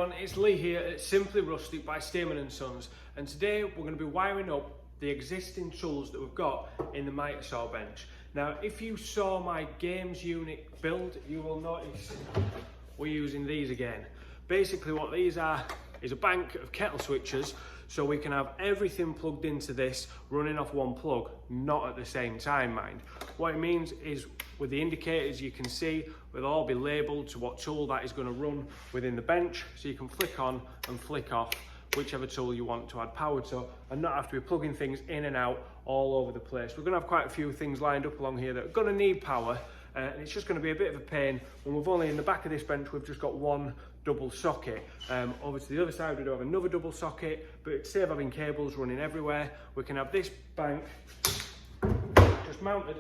everyone, it's Lee here at Simply Rustic by Stearman & Sons, and today we're going to be wiring up the existing tools that we've got in the miter saw bench. Now if you saw my games unit build, you will notice we're using these again. Basically what these are is a bank of kettle switches, so we can have everything plugged into this running off one plug, not at the same time, mind. What it means is with the indicators you can see will all be labelled to what tool that is going to run within the bench, so you can flick on and flick off whichever tool you want to add power to and not have to be plugging things in and out all over the place. We're going to have quite a few things lined up along here that are going to need power, and it's just going to be a bit of a pain when we've only in the back of this bench we've just got one double socket. Over to the other side we do have another double socket, but instead of having cables running everywhere, we can have this bank just mounted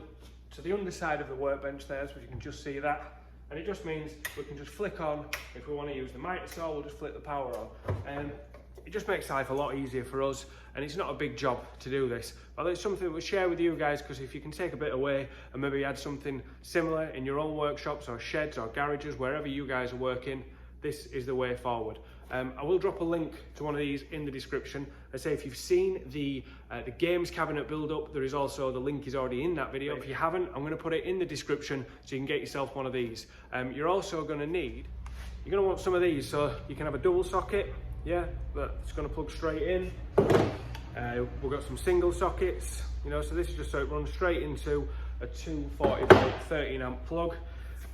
to the underside of the workbench there, so you can just see that, and it just means we can just flick on. If we want to use the miter saw, we'll just flick the power on. It just makes life a lot easier for us, and it's not a big job to do this, but it's something that we'll share with you guys, because if you can take a bit away and maybe add something similar in your own workshops or sheds or garages, wherever you guys are working, this is the way forward. I will drop a link to one of these in the description. I say if you've seen the games cabinet build up, there is also, the link is already in that video. If you haven't, I'm going to put it in the description so you can get yourself one of these. You're also going to need, you're going to want some of these, so you can have a double socket, yeah, that's going to plug straight in. We've got some single sockets, you know, so this is just so it runs straight into a 240 volt 13 amp plug.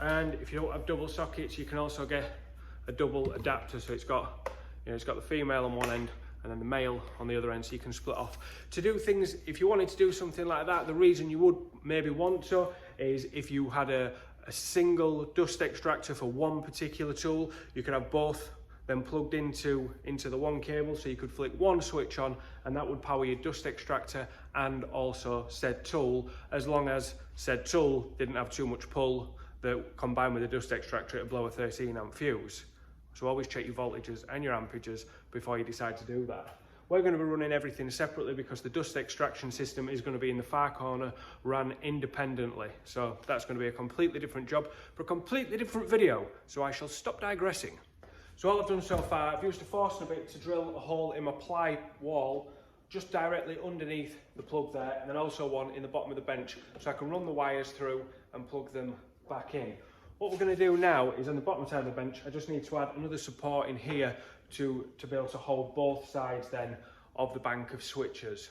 And if you don't have double sockets, you can also get a double adapter, so it's got, you know, it's got the female on one end and then the male on the other end, so you can split off. To do things, if you wanted to do something like that, the reason you would maybe want to is if you had a single dust extractor for one particular tool, you could have both then plugged into the one cable, so you could flick one switch on and that would power your dust extractor and also said tool, as long as said tool didn't have too much pull that combined with the dust extractor to blow a 13 amp fuse. So always check your voltages and your amperages before you decide to do that. We're going to be running everything separately because the dust extraction system is going to be in the far corner, ran independently. So that's going to be a completely different job for a completely different video. So I shall stop digressing. So all I've done so far, I've used a forcing a bit to drill a hole in my ply wall just directly underneath the plug there, and then also one in the bottom of the bench, so I can run the wires through and plug them back in. What we're going to do now is on the bottom side of the bench, I just need to add another support in here to be able to hold both sides then of the bank of switches.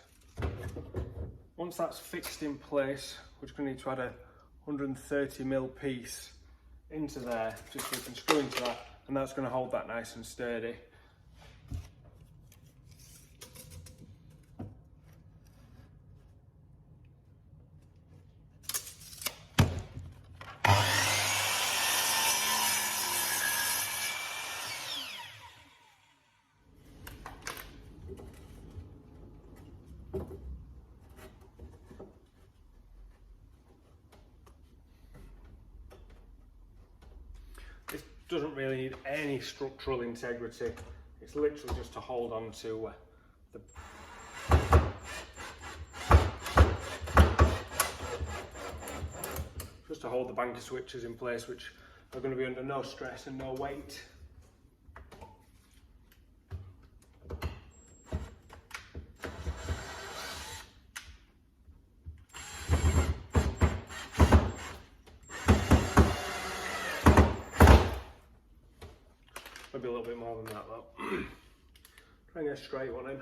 Once that's fixed in place, we're just going to need to add a 130mm piece into there, just so we can screw into that, and that's going to hold that nice and sturdy. This doesn't really need any structural integrity. It's literally just to hold on to just to hold the bank of switches in place, which are going to be under no stress and no weight. Maybe a little bit more than that though. Try and get a straight one in.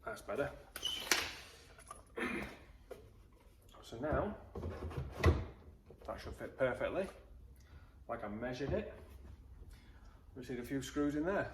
That's better. So now, that should fit perfectly, like I measured it. Just need a few screws in there.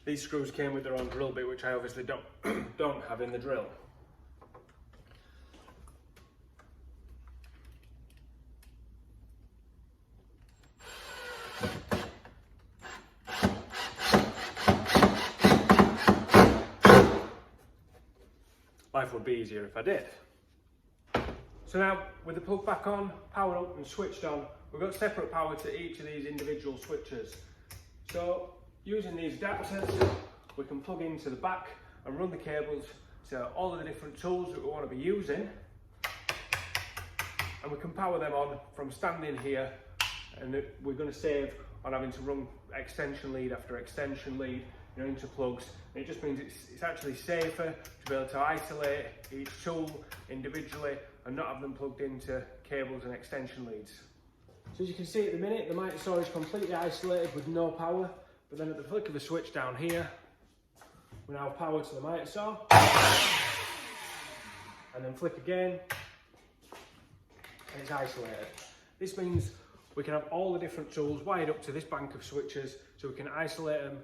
These screws came with their own drill bit, which I obviously don't have in the drill. Life would be easier if I did. So now, with the plug back on, powered up and switched on, we've got separate power to each of these individual switches. So, using these adapters, we can plug into the back and run the cables to all of the different tools that we want to be using. And we can power them on from standing here, and we're going to save on having to run extension lead after extension lead, you know, into plugs. And it just means it's actually safer to be able to isolate each tool individually and not have them plugged into cables and extension leads. So as you can see at the minute, the mitre saw is completely isolated with no power, but then at the flick of a switch down here, we now have power to the mitre saw, and then flick again, and it's isolated. This means we can have all the different tools wired up to this bank of switches, so we can isolate them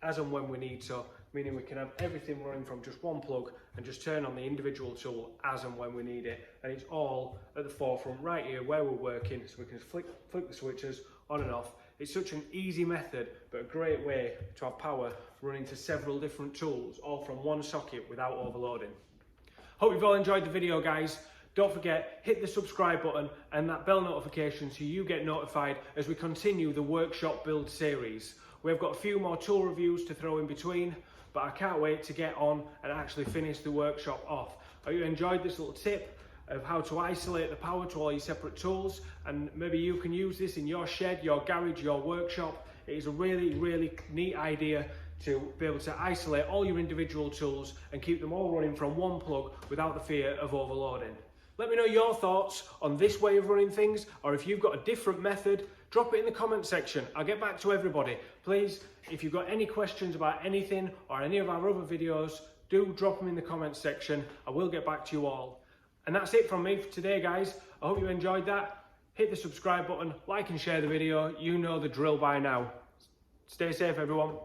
as and when we need to, meaning we can have everything running from just one plug and just turn on the individual tool as and when we need it, and it's all at the forefront right here where we're working, so we can flick the switches on and off. It's such an easy method, but a great way to have power running to several different tools, all from one socket without overloading. Hope you've all enjoyed the video, guys. Don't forget, hit the subscribe button and that bell notification so you get notified as we continue the workshop build series. We've got a few more tool reviews to throw in between, but I can't wait to get on and actually finish the workshop off. Hope you enjoyed this little tip of how to isolate the power to all your separate tools, and maybe you can use this in your shed, your garage, your workshop. It is a really neat idea to be able to isolate all your individual tools and keep them all running from one plug without the fear of overloading. Let me know your thoughts on this way of running things, or if you've got a different method, drop it in the comment section. I'll get back to everybody. Please, if you've got any questions about anything or any of our other videos, do drop them in the comment section. I will get back to you all. And that's it from me for today, guys. I hope you enjoyed that. Hit the subscribe button, like and share the video. You know the drill by now. Stay safe, everyone.